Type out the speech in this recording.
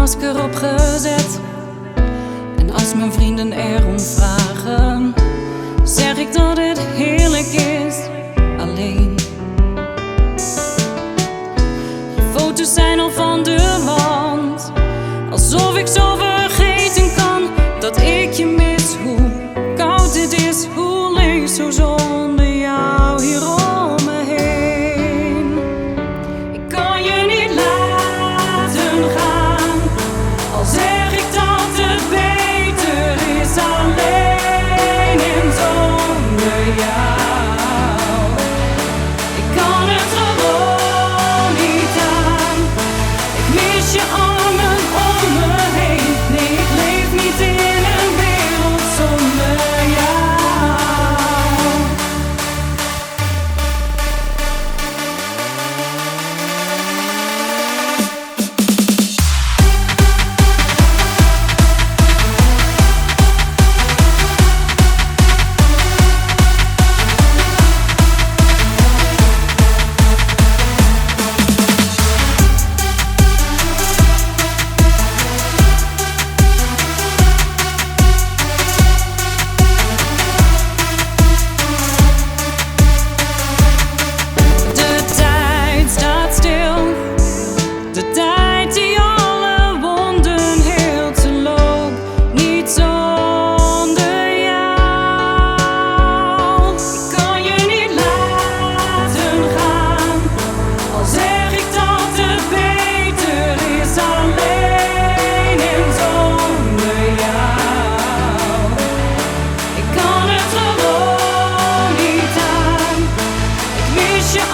masker opgezet. En als mijn vrienden erom vragen, zeg ik dat het heerlijk is alleen. Je foto's zijn al van de wand, alsof ik zo vergeten kan dat ik je mis. Hoe koud het is, hoe leeg zo zonder jou hier om me heen. Ik kan je niet laten gaan, al zeg ik dat het beter is alleen en zonder jou. Ik kan het gewoon niet aan, ik mis je armen om me heen. Nee, ik leef niet in een wereld zonder jou. Je